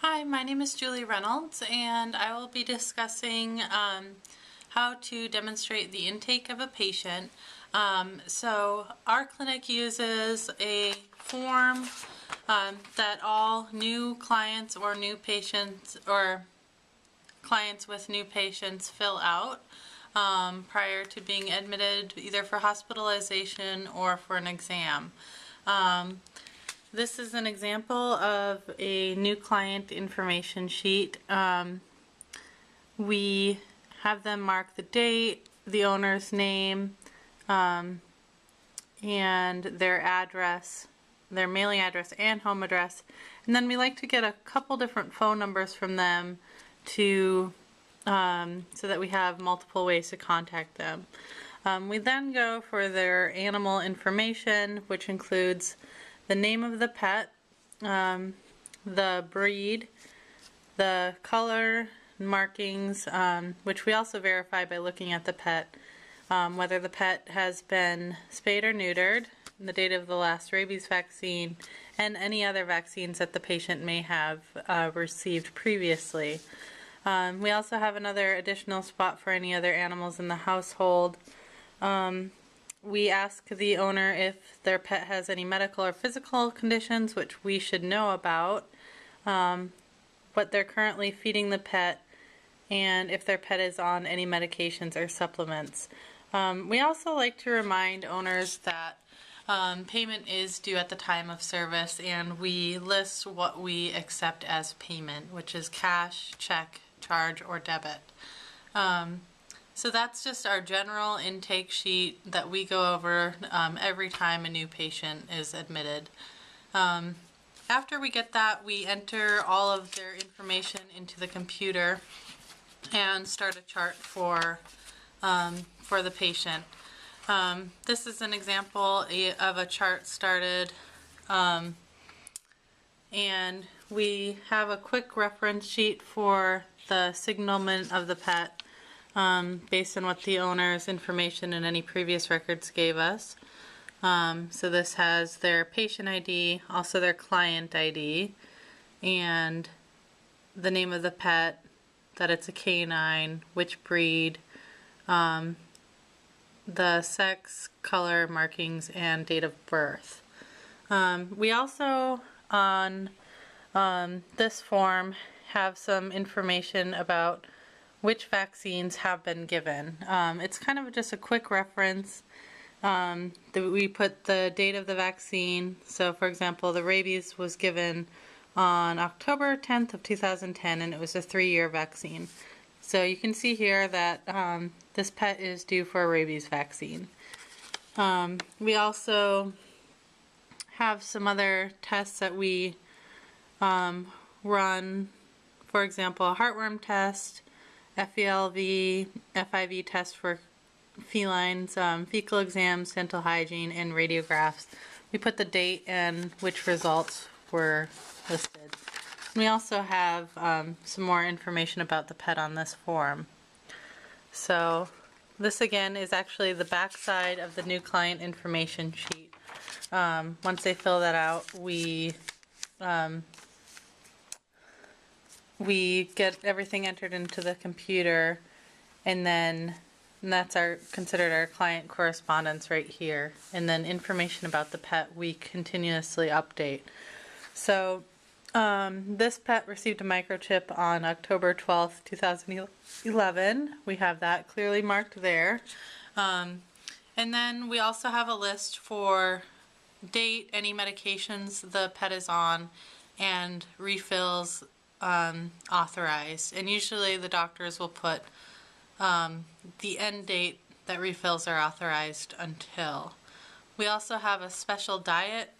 Hi, my name is Julie Reynolds, and I will be discussing how to demonstrate the intake of a patient. So our clinic uses a form that all new clients or new patients or clients with new patients fill out prior to being admitted either for hospitalization or for an exam. This is an example of a new client information sheet. We have them mark the date, the owner's name, and their address, their mailing address and home address. And then we like to get a couple different phone numbers from them to so that we have multiple ways to contact them. We then go for their animal information, which includes the name of the pet, the breed, the color, markings, which we also verify by looking at the pet, whether the pet has been spayed or neutered, the date of the last rabies vaccine, and any other vaccines that the patient may have received previously. We also have another additional spot for any other animals in the household. We ask the owner if their pet has any medical or physical conditions, which we should know about, what they're currently feeding the pet, and if their pet is on any medications or supplements. We also like to remind owners that payment is due at the time of service, and we list what we accept as payment, which is cash, check, charge, or debit. So that's just our general intake sheet that we go over every time a new patient is admitted. After we get that, we enter all of their information into the computer and start a chart for the patient. This is an example of a chart started, and we have a quick reference sheet for the signalment of the pet. Based on what the owner's information and any previous records gave us. So this has their patient ID, also their client ID, and the name of the pet, that it's a canine, which breed, the sex, color, markings, and date of birth. We also, on this form, have some information about which vaccines have been given. It's kind of just a quick reference. We put the date of the vaccine. So for example, the rabies was given on October 10th of 2010, and it was a 3-year vaccine. So you can see here that this pet is due for a rabies vaccine. We also have some other tests that we run. For example, a heartworm test, FELV, FIV test for felines, fecal exams, dental hygiene, and radiographs. We put the date and which results were listed. We also have some more information about the pet on this form. So this again is actually the back side of the new client information sheet. Once they fill that out, we get everything entered into the computer, and then that's considered our client correspondence right here. And then information about the pet we continuously update. So this pet received a microchip on October 12th, 2011. We have that clearly marked there. And then we also have a list for date, any medications the pet is on, and refills authorized, and usually the doctors will put the end date that refills are authorized until. We also have a special diet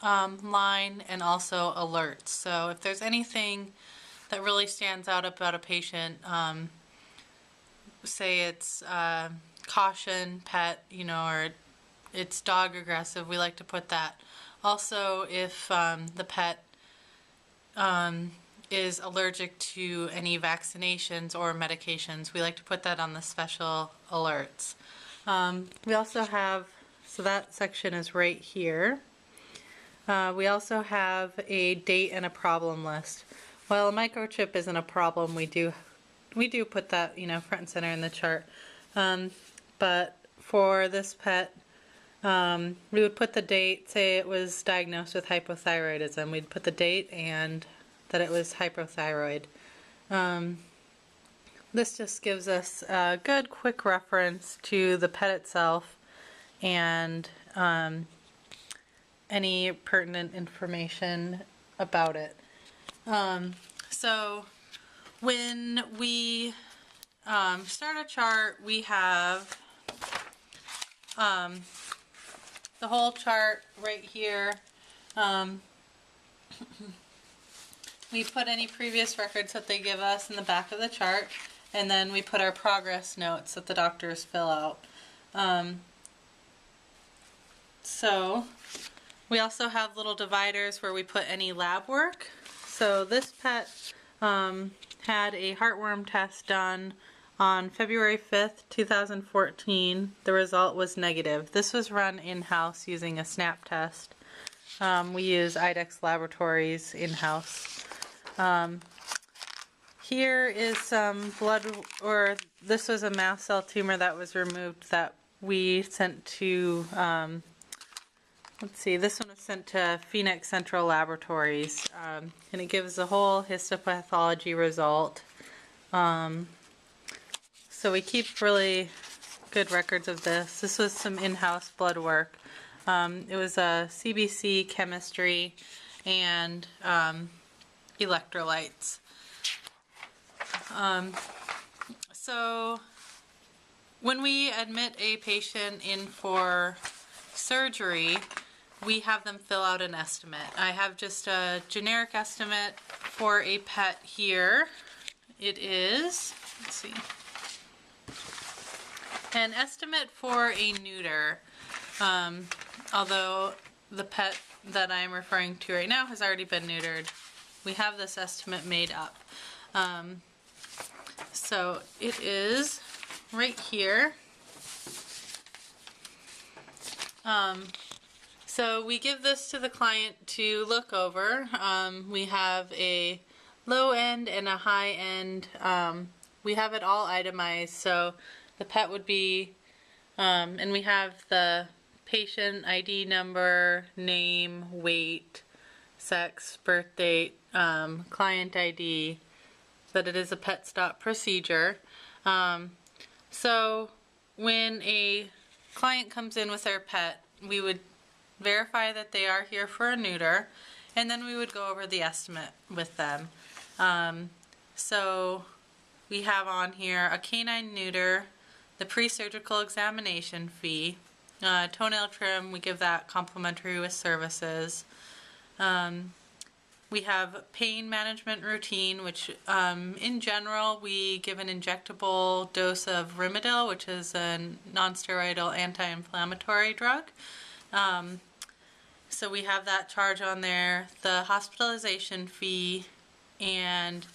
line and also alerts. So if there's anything that really stands out about a patient, say it's caution pet, or it's dog aggressive, we like to put that. Also, if the pet is allergic to any vaccinations or medications, we like to put that on the special alerts. We also have, so that section is right here. We also have a date and a problem list. Well, a microchip isn't a problem. We do put that, front and center in the chart. But for this pet, we would put the date, say it was diagnosed with hypothyroidism. We'd put the date and that it was hypothyroid. This just gives us a good quick reference to the pet itself and any pertinent information about it. So when we start a chart, we have the whole chart right here. We put any previous records that they give us in the back of the chart, and then we put our progress notes that the doctors fill out. So we also have little dividers where we put any lab work. So this pet had a heartworm test done on February 5th, 2014. The result was negative. This was run in-house using a SNAP test. We use IDEX Laboratories in-house. Here is some blood, or this was a mast cell tumor that was removed that we sent to, let's see, this one was sent to Phoenix Central Laboratories, and it gives the whole histopathology result. So we keep really good records of this. This was some in-house blood work. It was a CBC, chemistry, and electrolytes. So when we admit a patient in for surgery, we have them fill out an estimate. I have just a generic estimate for a pet here. It is, let's see, an estimate for a neuter, although the pet that I'm referring to right now has already been neutered. We have this estimate made up. So it is right here. So we give this to the client to look over. We have a low end and a high end. We have it all itemized, so the pet would be, and we have the patient ID number, name, weight, sex, birth date, client ID, that it is a pet stop procedure. So when a client comes in with their pet, we would verify that they are here for a neuter, and then we would go over the estimate with them. So we have on here a canine neuter, the pre-surgical examination fee, toenail trim, we give that complimentary with services. We have pain management routine, which in general we give an injectable dose of Rimadyl, which is a non-steroidal anti-inflammatory drug. So we have that charge on there, the hospitalization fee, and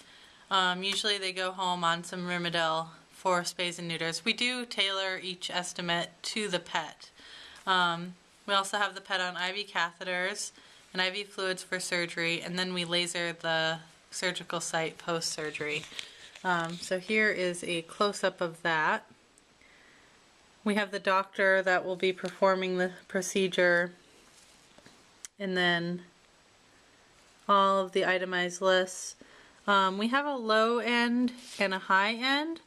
usually they go home on some Rimadyl for spays and neuters. We do tailor each estimate to the pet. We also have the pet on IV catheters and IV fluids for surgery, and then we laser the surgical site post-surgery. So here is a close-up of that. We have the doctor that will be performing the procedure, and then all of the itemized lists. We have a low end and a high end.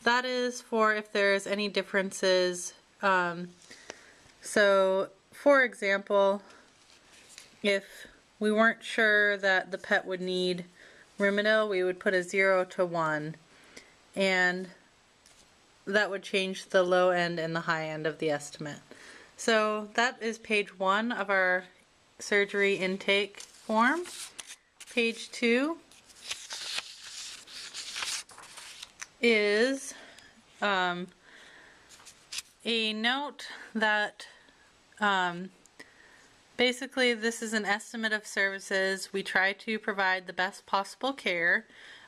That is for if there's any differences. So, for example, if we weren't sure that the pet would need Rimadyl, we would put a 0 to 1, and that would change the low end and the high end of the estimate. So that is page 1 of our surgery intake form. Page 2 is a note that basically this is an estimate of services. We try to provide the best possible care,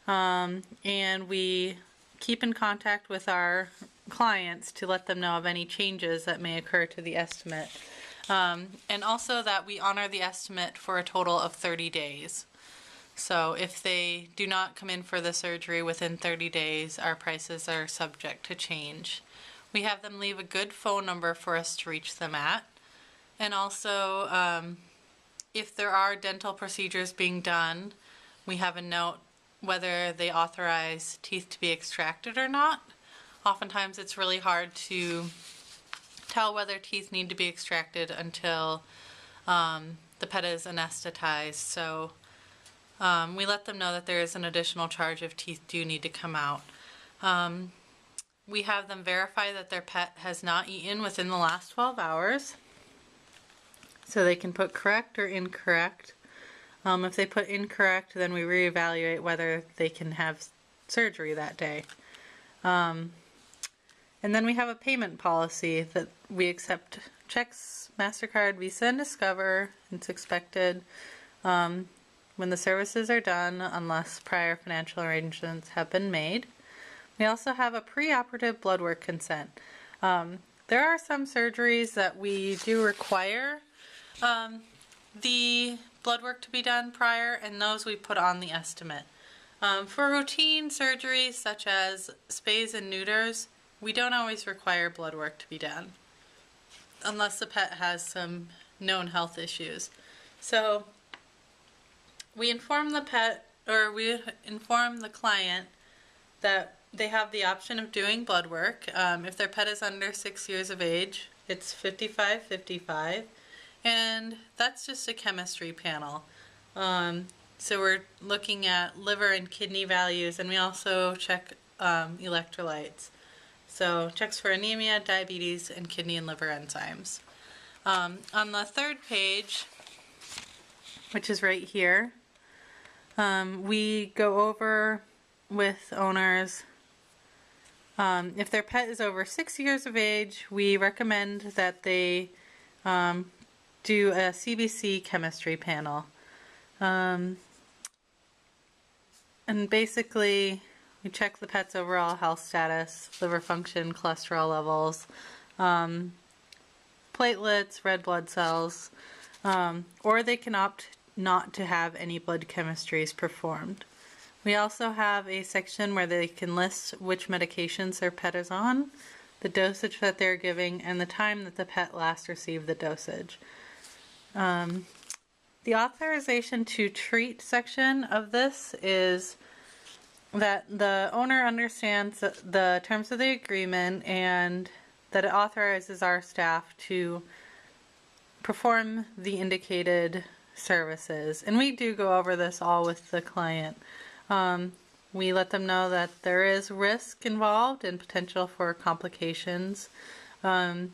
and we keep in contact with our clients to let them know of any changes that may occur to the estimate. And also that we honor the estimate for a total of 30 days. So if they do not come in for the surgery within 30 days, our prices are subject to change. We have them leave a good phone number for us to reach them at. And also, if there are dental procedures being done, we have a note whether they authorize teeth to be extracted or not. Oftentimes it's really hard to tell whether teeth need to be extracted until the pet is anesthetized. So we let them know that there is an additional charge if teeth do need to come out. We have them verify that their pet has not eaten within the last 12 hours. So they can put correct or incorrect. If they put incorrect, then we reevaluate whether they can have surgery that day. And then we have a payment policy that we accept checks, MasterCard, Visa, and Discover. It's expected when the services are done unless prior financial arrangements have been made. We also have a preoperative blood work consent. There are some surgeries that we do require the blood work to be done prior, and those we put on the estimate. For routine surgeries such as spays and neuters, we don't always require blood work to be done unless the pet has some known health issues. So we inform the pet, or we inform the client that they have the option of doing blood work. If their pet is under 6 years of age, it's 55-55, and that's just a chemistry panel. So we're looking at liver and kidney values, and we also check electrolytes. So checks for anemia, diabetes, and kidney and liver enzymes. On the third page, which is right here, we go over with owners, if their pet is over 6 years of age, we recommend that they do a CBC chemistry panel. And basically, we check the pet's overall health status, liver function, cholesterol levels, platelets, red blood cells, or they can opt not to have any blood chemistries performed. We also have a section where they can list which medications their pet is on, the dosage that they're giving, and the time that the pet last received the dosage. The authorization to treat section of this is that the owner understands the terms of the agreement and that it authorizes our staff to perform the indicated services. And we do go over this all with the client. We let them know that there is risk involved and potential for complications, and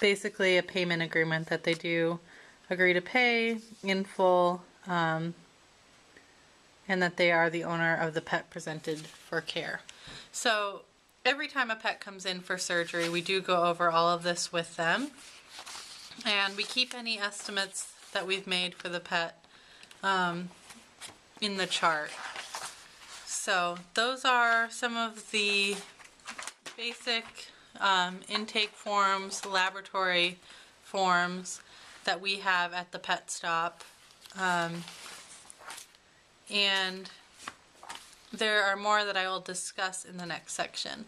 basically a payment agreement that they do agree to pay in full, and that they are the owner of the pet presented for care. So every time a pet comes in for surgery, we do go over all of this with them, and we keep any estimates that we've made for the pet in the chart. So those are some of the basic intake forms, laboratory forms that we have at the pet stop, and there are more that I will discuss in the next section.